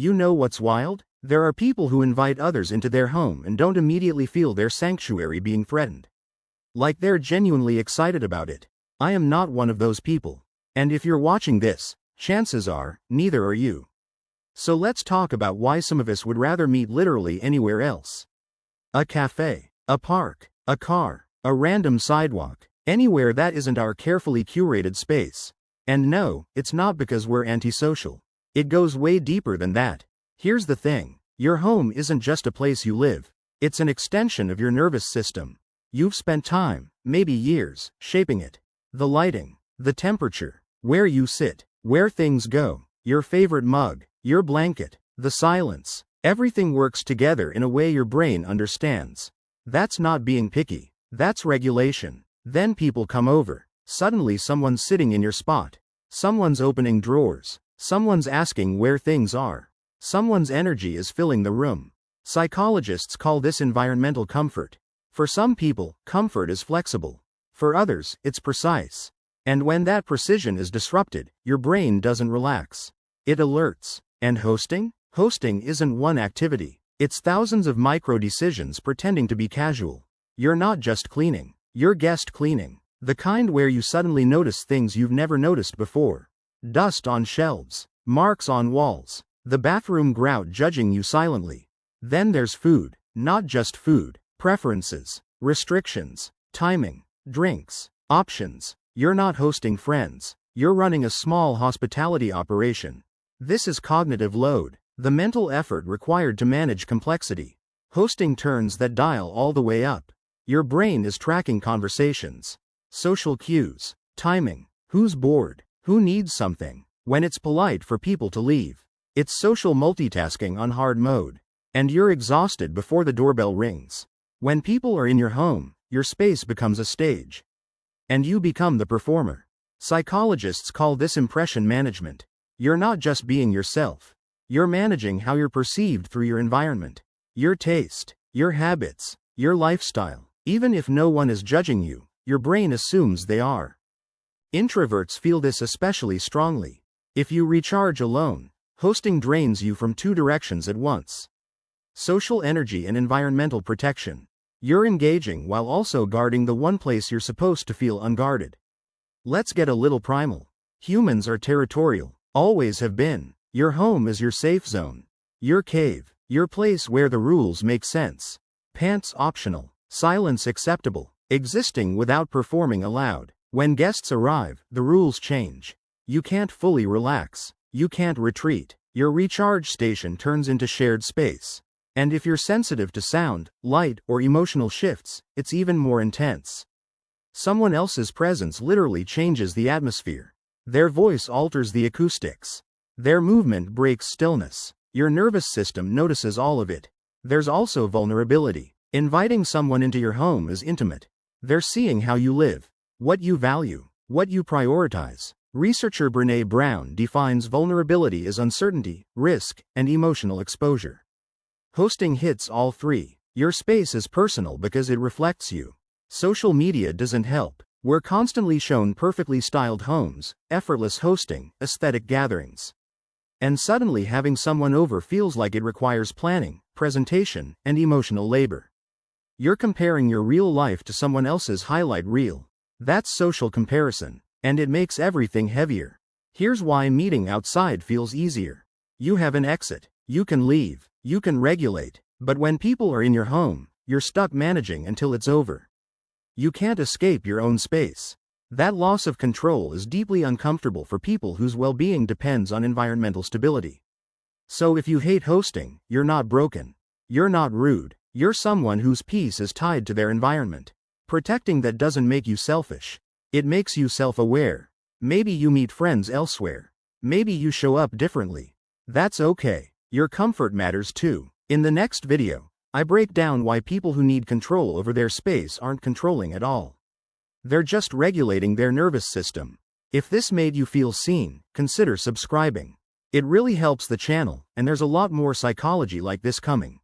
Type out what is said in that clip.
You know what's wild? There are people who invite others into their home and don't immediately feel their sanctuary being threatened. Like they're genuinely excited about it. I am not one of those people. And if you're watching this, chances are, neither are you. So let's talk about why some of us would rather meet literally anywhere else. A cafe, a park, a car, a random sidewalk, anywhere that isn't our carefully curated space. And no, it's not because we're antisocial. It goes way deeper than that. Here's the thing. Your home isn't just a place you live. It's an extension of your nervous system. You've spent time, maybe years, shaping it. The lighting, the temperature, where you sit, where things go, your favorite mug, your blanket, the silence. Everything works together in a way your brain understands. That's not being picky. That's regulation. Then people come over. Suddenly someone's sitting in your spot. Someone's opening drawers. Someone's asking where things are. Someone's energy is filling the room. Psychologists call this environmental comfort. For some people, comfort is flexible. For others, it's precise. And when that precision is disrupted, your brain doesn't relax. It alerts. And hosting? Hosting isn't one activity. It's thousands of micro decisions pretending to be casual. You're not just cleaning. You're guest cleaning. The kind where you suddenly notice things you've never noticed before. Dust on shelves. Marks on walls. The bathroom grout judging you silently. Then there's food. Not just food. Preferences. Restrictions. Timing. Drinks. Options. You're not hosting friends. You're running a small hospitality operation. This is cognitive load. The mental effort required to manage complexity. Hosting turns that dial all the way up. Your brain is tracking conversations. Social cues. Timing. Who's bored? Who needs something? When it's polite for people to leave. It's social multitasking on hard mode. And you're exhausted before the doorbell rings. When people are in your home, your space becomes a stage. And you become the performer. Psychologists call this impression management. You're not just being yourself. You're managing how you're perceived through your environment. Your taste, your habits, your lifestyle. Even if no one is judging you, your brain assumes they are. Introverts feel this especially strongly. If you recharge alone, hosting drains you from two directions at once. Social energy and environmental protection. You're engaging while also guarding the one place you're supposed to feel unguarded. Let's get a little primal. Humans are territorial, always have been. Your home is your safe zone. Your cave, your place where the rules make sense. Pants optional, silence acceptable, existing without performing allowed. When guests arrive, the rules change. You can't fully relax. You can't retreat. Your recharge station turns into shared space. And if you're sensitive to sound, light, or emotional shifts, it's even more intense. Someone else's presence literally changes the atmosphere. Their voice alters the acoustics. Their movement breaks stillness. Your nervous system notices all of it. There's also vulnerability. Inviting someone into your home is intimate. They're seeing how you live, what you value, what you prioritize. Researcher Brené Brown defines vulnerability as uncertainty, risk, and emotional exposure. Hosting hits all three. Your space is personal because it reflects you. Social media doesn't help. We're constantly shown perfectly styled homes, effortless hosting, aesthetic gatherings. And suddenly having someone over feels like it requires planning, presentation, and emotional labor. You're comparing your real life to someone else's highlight reel. That's social comparison, and it makes everything heavier. Here's why meeting outside feels easier. You have an exit. You can leave. You can regulate. But when people are in your home, you're stuck managing until it's over. You can't escape your own space. That loss of control is deeply uncomfortable for people whose well-being depends on environmental stability. So if you hate hosting, you're not broken. You're not rude. You're someone whose peace is tied to their environment. Protecting that doesn't make you selfish. It makes you self-aware. Maybe you meet friends elsewhere. Maybe you show up differently. That's okay. Your comfort matters too. In the next video, I break down why people who need control over their space aren't controlling at all. They're just regulating their nervous system. If this made you feel seen, consider subscribing. It really helps the channel, and there's a lot more psychology like this coming.